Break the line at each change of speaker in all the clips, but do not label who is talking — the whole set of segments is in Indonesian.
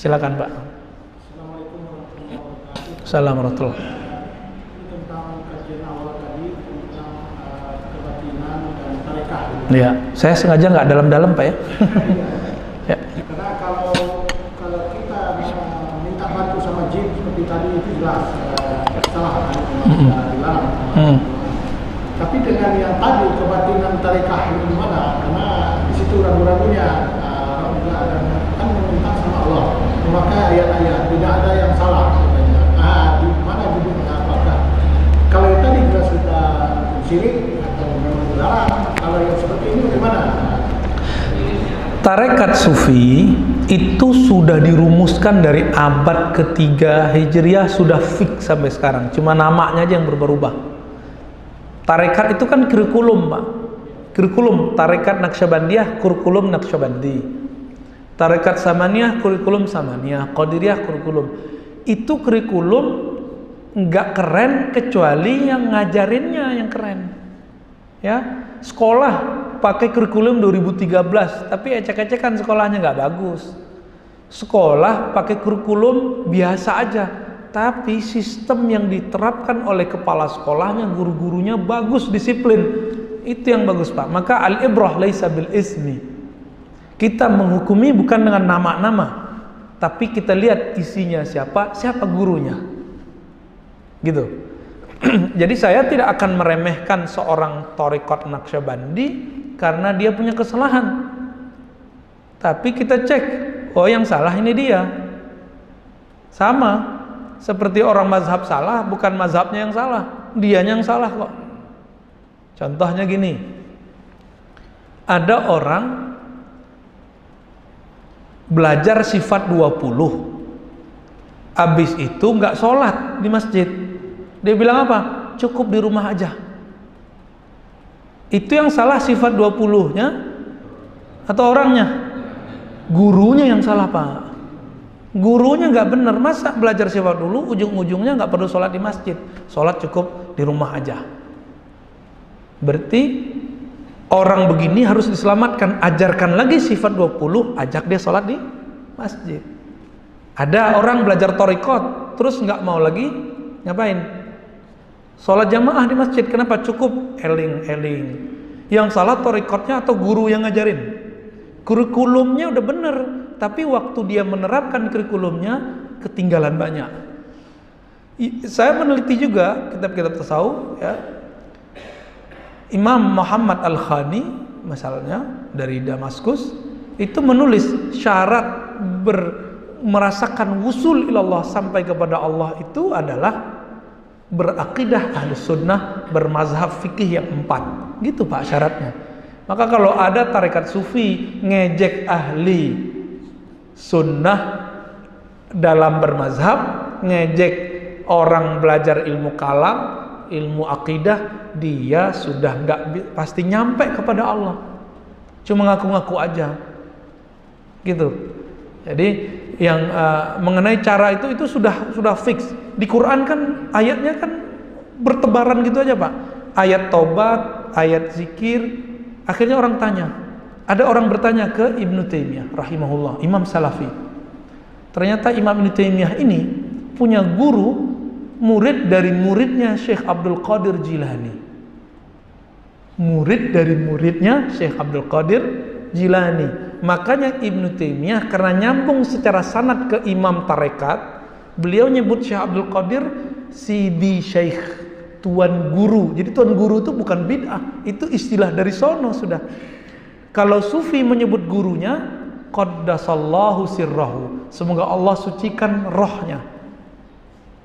Silakan Pak.
Assalamualaikum warahmatullahi wabarakatuh.
Assalamualaikum.
Ini tentang kajian awal tadi tentang kebatinan dan tarekat.
Iya, saya sengaja nggak dalam-dalam Pak ya. Ya.
Karena kalau kita minta bantu sama jin seperti tadi itu jelas salah kan, dilarang. Tapi dengan yang tadi kebatinan tarekat ini gimana? Karena di situ ragu-ragunya kan meminta sama Allah. Maka ayat-ayat tidak ada yang salah katanya. Di mana judulnya? Apakah kalau yang tadi sudah syirik atau memang dilarang? Kalau yang seperti ini bagaimana?
Tarekat Sufi itu sudah dirumuskan dari abad ketiga Hijriah, sudah fix sampai sekarang. Cuma namanya aja yang berubah-ubah. Tarekat itu kan kurikulum, Pak. Kurikulum tarekat Naqsyabandiyah, kurikulum Naqsyabandi. Tarekat Samaniyah, kurikulum Samaniyah. Qadiriyah, kurikulum. Itu kurikulum nggak keren kecuali yang ngajarinnya yang keren. Ya, sekolah pakai kurikulum 2013, tapi ecek-ecekan sekolahnya nggak bagus. Sekolah pakai kurikulum biasa aja, tapi sistem yang diterapkan oleh kepala sekolahnya, guru-gurunya bagus, disiplin. Itu yang bagus, Pak. Maka al-ibrah laisa bil ismi. Kita menghukumi bukan dengan nama-nama, tapi kita lihat isinya siapa gurunya. Gitu. Jadi saya tidak akan meremehkan seorang thariqat Naqsyabandi karena dia punya kesalahan. Tapi kita cek, oh yang salah ini dia. Sama seperti orang mazhab salah, bukan mazhabnya yang salah, dianya yang salah kok. Contohnya gini, ada orang belajar sifat 20, habis itu nggak sholat di masjid. Dia bilang apa? Cukup di rumah aja. Itu yang salah sifat 20-nya atau orangnya? Gurunya yang salah, Pak. Gurunya nggak benar. Masa belajar sifat dulu, ujung-ujungnya nggak perlu sholat di masjid, sholat cukup di rumah aja. Berarti orang begini harus diselamatkan. Ajarkan lagi sifat 20, ajak dia sholat di masjid. Ada orang belajar thariqat terus nggak mau lagi, ngapain? Sholat jamaah di masjid. Kenapa? Cukup eling-eling. Yang salah thariqatnya atau guru yang ngajarin? Kurikulumnya udah bener, tapi waktu dia menerapkan kurikulumnya ketinggalan banyak. Saya meneliti juga kitab-kitab tasawuf ya. Imam Muhammad Al-Khani misalnya dari Damaskus itu menulis syarat merasakan wusul ilallah, sampai kepada Allah, itu adalah berakidah ahlus sunnah, bermazhab fikih yang 4. Gitu Pak syaratnya. Maka kalau ada tarekat sufi ngejek ahli sunnah dalam bermazhab, ngejek orang belajar ilmu kalam, ilmu akidah, dia sudah nggak pasti nyampe kepada Allah. Cuma ngaku-ngaku aja. Gitu. Jadi yang mengenai cara itu sudah fix. Di Quran kan ayatnya kan bertebaran gitu aja, Pak. Ayat taubat, ayat zikir. Akhirnya orang tanya. Ada orang bertanya ke Ibnu Taimiyah rahimahullah, Imam Salafi. Ternyata Imam Ibnu Taimiyah ini punya guru, murid dari muridnya Syekh Abdul Qadir Jilani. Murid dari muridnya Syekh Abdul Qadir Jilani. Makanya Ibnu Taimiyah karena nyambung secara sanad ke imam tarekat, beliau nyebut Syekh Abdul Qadir Sidi Syekh, tuan guru. Jadi tuan guru itu bukan bid'ah, itu istilah dari sono sudah. Kalau sufi menyebut gurunya qaddasallahu sirrahu, semoga Allah sucikan rohnya,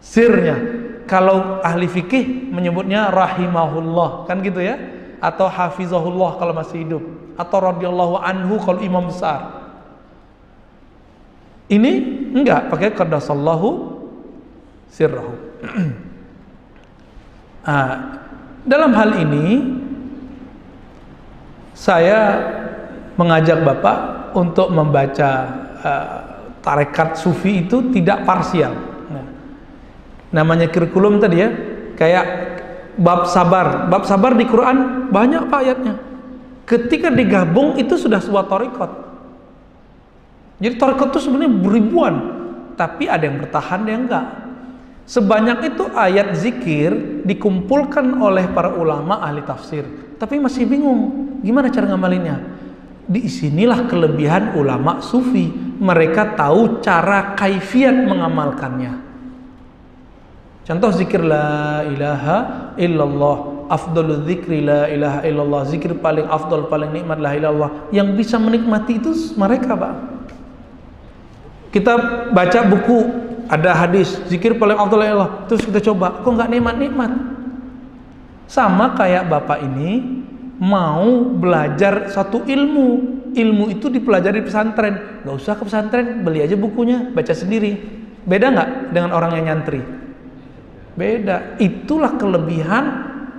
sirnya. Kalau ahli fikih menyebutnya rahimahullah, kan gitu ya, atau hafizahullah kalau masih hidup, atau radhiyallahu anhu kalau imam besar. Ini enggak pakai qaddasallahu sirrahu. Dalam hal ini saya mengajak Bapak untuk membaca tarekat sufi itu tidak parsial. Namanya kurikulum tadi ya, kayak bab sabar. Bab sabar di Quran banyak Pak ayatnya. Ketika digabung itu sudah sebuah tarekat. Jadi tarekat itu sebenarnya beribuan, tapi ada yang bertahan, ada yang enggak. Sebanyak itu ayat zikir dikumpulkan oleh para ulama ahli tafsir, tapi masih bingung gimana cara ngamalinnya. Di sinilah kelebihan ulama sufi, mereka tahu cara kaifiat mengamalkannya. Contoh zikir la ilaha illallah, afdalul dzikri la ilaha illallah, zikir paling afdal, paling nikmat la ilaha illallah. Yang bisa menikmati itu mereka, Pak. Kita baca buku, ada hadis zikir paling afdal la ilaha, terus kita coba, kok nggak nikmat-nikmat. Sama kayak Bapak ini mau belajar satu ilmu itu dipelajari di pesantren, nggak usah ke pesantren, beli aja bukunya, baca sendiri. Beda nggak dengan orang yang nyantri? Beda. Itulah kelebihan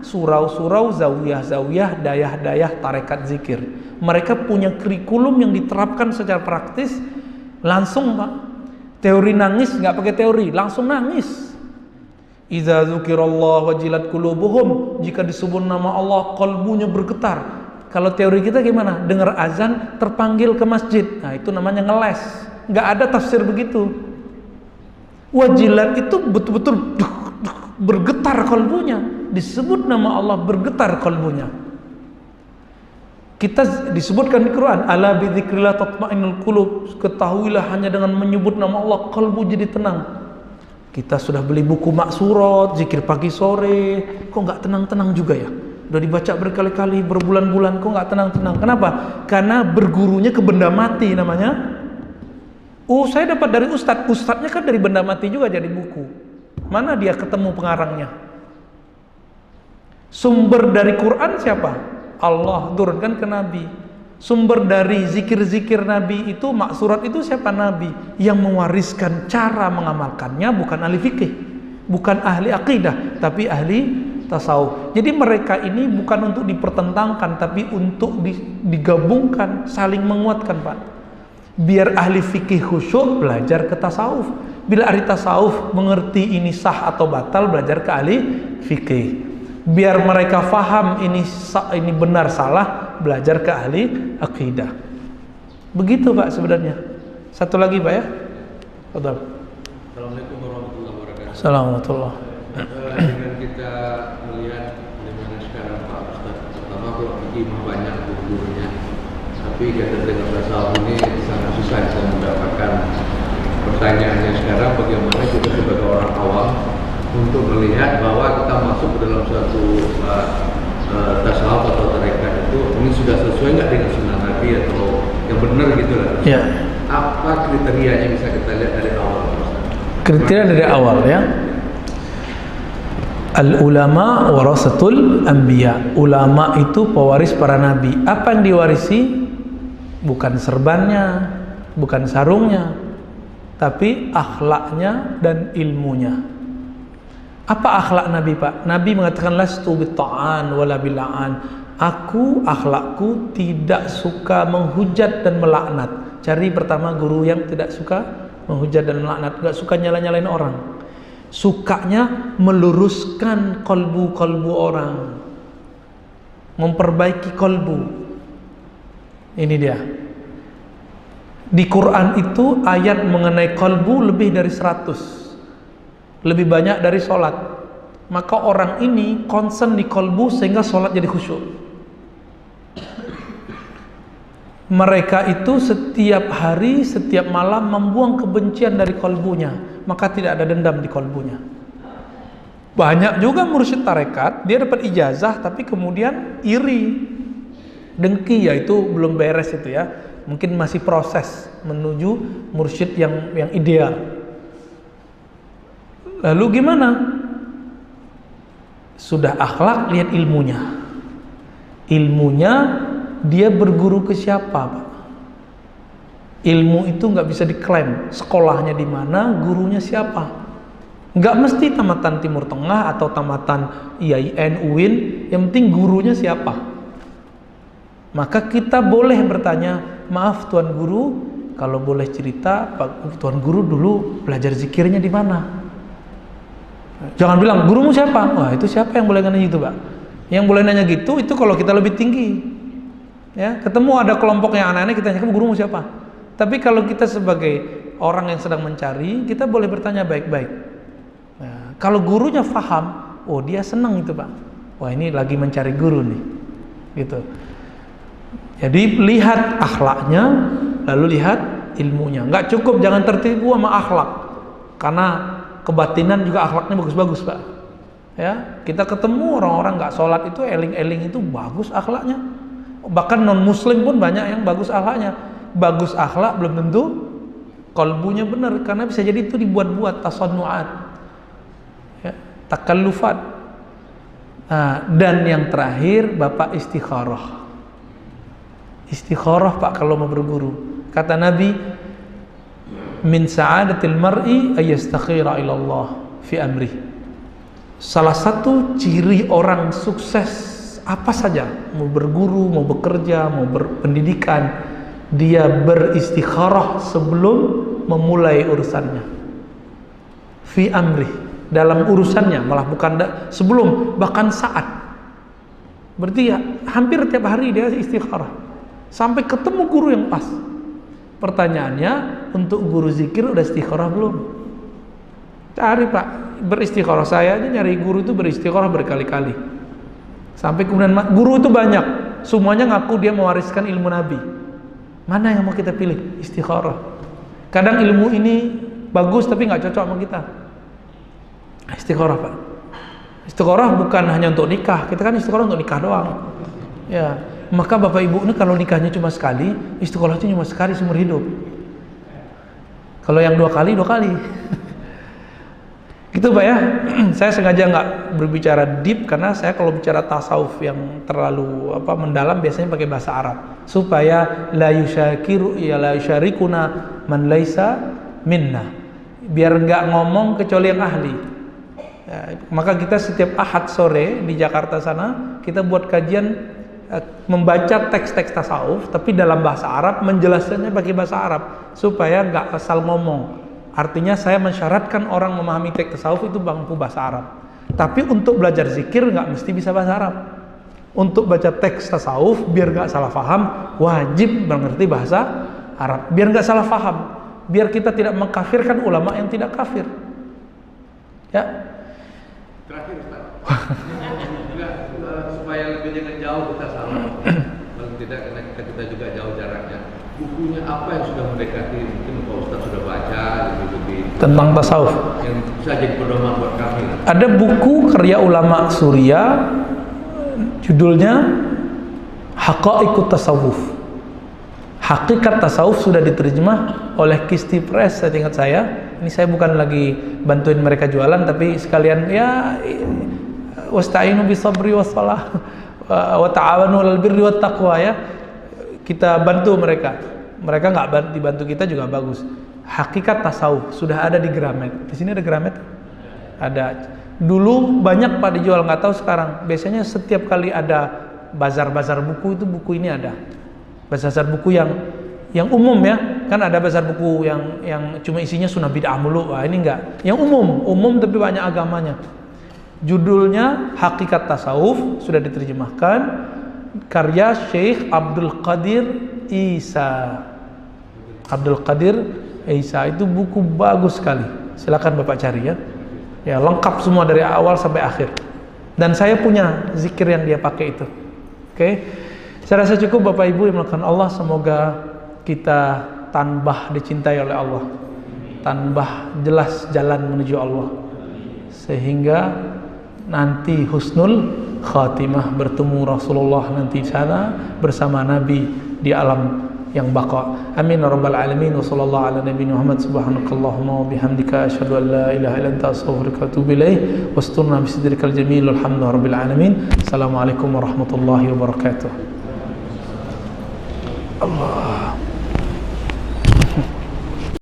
surau-surau, zawiyah-zawiyah, dayah-dayah tarekat zikir. Mereka punya kurikulum yang diterapkan secara praktis langsung, Pak. Teori nangis nggak pakai teori, langsung nangis. Idza dzukirallah wajilat qulubuhum, jika disebut nama Allah kalbunya bergetar. Kalau teori kita gimana? Dengar azan terpanggil ke masjid. Nah, itu namanya ngeles. Nggak ada tafsir begitu. Wajilat itu betul-betul bergetar kalbunya. Disebut nama Allah bergetar kalbunya. Kita disebutkan di Quran, ala bi dzikrillah tatma'innul qulub. Ketahuilah hanya dengan menyebut nama Allah kalbu jadi tenang. Kita sudah beli buku maksurat, zikir pagi sore, kok nggak tenang-tenang juga ya? Udah dibaca berkali-kali, berbulan-bulan, kok nggak tenang-tenang? Kenapa? Karena bergurunya ke benda mati namanya. Oh, saya dapat dari ustadz, ustadznya kan dari benda mati juga jadi buku. Mana dia ketemu pengarangnya? Sumber dari Quran siapa? Allah turunkan ke Nabi. Sumber dari zikir-zikir Nabi itu, maksurat itu siapa? Nabi. Yang mewariskan cara mengamalkannya bukan ahli fikih, bukan ahli akidah, tapi ahli tasawuf. Jadi mereka ini bukan untuk dipertentangkan, tapi untuk digabungkan, saling menguatkan, Pak. Biar ahli fikih khusyuk belajar ke tasawuf. Bila ahli tasawuf mengerti ini sah atau batal, belajar ke ahli fikih. Biar mereka faham ini benar salah, belajar ke ahli akidah. Begitu, Pak, sebenarnya. Satu lagi, Pak, ya. Fadhal.
Assalamualaikum warahmatullahi wabarakatuh.
Assalamualaikum.
Dengan kita melihat bagaimana sekarang Pak Ustaz, pertama kalau fikih banyak gurunya, tapi kita dengan tasawuf ini sangat susah bisa mendapatkan. Pertanyaannya sekarang, bagaimana kita sebagai orang awam untuk melihat bahwa kita masuk ke dalam suatu tasawuf atau tarekat itu ini sudah sesuai nggak dengan sunnah Nabi atau yang benar gitu lah.
Ya.
Apa kriterianya bisa kita lihat dari awal?
Kriteria dari awal, ya. Al ulama warasatul anbiya. Ulama itu pewaris para nabi. Apa yang diwarisi? Bukan serbannya, bukan sarungnya, tapi akhlaknya dan ilmunya. Apa akhlak Nabi, Pak? Nabi mengatakan lastu bitta'an wala bil'an. Aku, akhlakku tidak suka menghujat dan melaknat. Cari pertama guru yang tidak suka menghujat dan melaknat, enggak suka nyala-nyalain orang. Sukanya meluruskan kolbu-kolbu orang, memperbaiki kolbu. Ini dia. Di Quran itu ayat mengenai kolbu lebih dari 100, lebih banyak dari sholat. Maka orang ini concern di kolbu sehingga sholat jadi khusyuk. Mereka itu setiap hari, setiap malam membuang kebencian dari kolbunya, maka tidak ada dendam di kolbunya. Banyak juga mursyid tarekat, dia dapat ijazah tapi kemudian iri, dengki, ya itu belum beres itu ya. Mungkin masih proses menuju mursyid yang ideal. Lalu gimana? Sudah akhlak, lihat ilmunya. Ilmunya dia berguru ke siapa, Pak? Ilmu itu nggak bisa diklaim. Sekolahnya di mana, gurunya siapa? Nggak mesti tamatan Timur Tengah atau tamatan IAIN, UIN. Yang penting gurunya siapa. Maka kita boleh bertanya, maaf Tuan Guru, kalau boleh cerita, Pak Tuan Guru dulu belajar zikirnya di mana? Jangan bilang gurumu siapa? Wah, itu siapa yang boleh nanya gitu, Pak? Yang boleh nanya gitu itu kalau kita lebih tinggi. Ya, ketemu ada kelompok yang aneh-aneh, kita tanya, kamu gurumu siapa? Tapi kalau kita sebagai orang yang sedang mencari, kita boleh bertanya baik-baik. Nah, kalau gurunya faham, oh dia senang itu Pak. Wah ini lagi mencari guru nih, gitu. Jadi lihat akhlaknya, lalu lihat ilmunya. Nggak cukup, jangan tertipu sama akhlak, karena kebatinan juga akhlaknya bagus-bagus Pak. Ya, kita ketemu orang-orang nggak sholat itu eling-eling itu bagus akhlaknya. Bahkan non muslim pun banyak yang bagus akhlaknya. Bagus akhlak belum tentu kalbunya benar, karena bisa jadi itu dibuat-buat, tasannu'at, ya, takallufat. Nah, dan yang terakhir Bapak istikharah. Istikharah Pak kalau mau berguru. Kata Nabi, min sa'adatil mar'i ayastakhira ila Allah fi amri. Salah satu ciri orang sukses apa saja, mau berguru, mau bekerja, mau berpendidikan, dia beristikharah sebelum memulai urusannya. Fi amri, dalam urusannya, malah bukan sebelum, bahkan saat. Berarti ya hampir tiap hari dia istikharah sampai ketemu guru yang pas. Pertanyaannya, untuk guru zikir udah istikharah belum? Cari Pak, beristikharah. Saya aja nyari guru itu beristikharah berkali-kali. Sampai kemudian guru itu banyak, semuanya ngaku dia mewariskan ilmu Nabi. Mana yang mau kita pilih? Istikharah. Kadang ilmu ini bagus tapi nggak cocok sama kita. Istikharah Pak. Istikharah bukan hanya untuk nikah. Kita kan istikharah untuk nikah doang. Ya, maka Bapak Ibu ini kalau nikahnya cuma sekali, istikharah itu cuma sekali seumur hidup. Kalau yang 2 kali, 2 kali. Gitu Pak ya. Saya sengaja nggak berbicara deep karena saya kalau bicara tasawuf yang terlalu mendalam biasanya pakai bahasa Arab supaya la yusyarikuna man laisa minna, biar nggak ngomong kecuali yang ahli. Ya, maka kita setiap Ahad sore di Jakarta sana kita buat kajian membaca teks-teks tasawuf tapi dalam bahasa Arab, menjelaskannya pakai bahasa Arab supaya nggak asal ngomong. Artinya saya mensyaratkan orang memahami teks tasawuf itu mampu bahasa Arab. Tapi untuk belajar zikir nggak mesti bisa bahasa Arab. Untuk baca teks tasawuf biar nggak salah paham, wajib mengerti bahasa Arab. Biar nggak salah paham, biar kita tidak mengkafirkan ulama yang tidak kafir. Ya.
Terakhir Ustaz. Supaya lebih jangan jauh kita salah. Paling tidak karena kita juga jauh jaraknya. Bukunya apa yang sudah mendekati, mungkin Pak Ustaz sudah baca lebih
tentang tasawuf
yang bisa jadi pedoman buat kami.
Ada buku karya ulama Suriah judulnya Haqa'iqut Tasawuf. Hakikat tasawuf sudah diterjemah oleh Kisti Press, saya ingat saya. Ini saya bukan lagi bantuin mereka jualan, tapi sekalian ya wasta'inu bisabri wassalah wa ta'awanu 'alal birri wat taqwa ya. Kita bantu mereka. Mereka nggak dibantu kita juga bagus. Hakikat tasawuf sudah ada di Gramet. Di sini ada Gramet? Ada. Dulu banyak Pak dijual, nggak tahu sekarang. Biasanya setiap kali ada bazar-bazar buku itu buku ini ada. Bazar buku yang umum ya. Kan ada bazar buku yang cuma isinya sunnah bid'ah mulu. Wah, ini enggak. Yang umum tapi banyak agamanya. Judulnya Hakikat Tasawuf, sudah diterjemahkan. Karya Syekh Abdul Qadir Isa. Abdul Qadir Isa itu buku bagus sekali. Silakan Bapak cari ya. Ya, lengkap semua dari awal sampai akhir. Dan saya punya zikir yang dia pakai itu. Oke. Saya rasa cukup Bapak Ibu yang melakukan Allah. Semoga kita tambah dicintai oleh Allah. Tambah jelas jalan menuju Allah. Sehingga nanti husnul khatimah, bertemu Rasulullah nanti di sana bersama Nabi di alam yang baqa. Amin ya rabbal alamin. Wa sallallahu ala nabiyina Muhammad. Subhanakallahumma wa bihamdika asyhadu an la ilaha illa anta astaghfiruka wa atubu ilaik. Wasturna bi sidrikal jamil. Alhamdulillahirabbil alamin. Assalamualaikum warahmatullahi wabarakatuh. Allah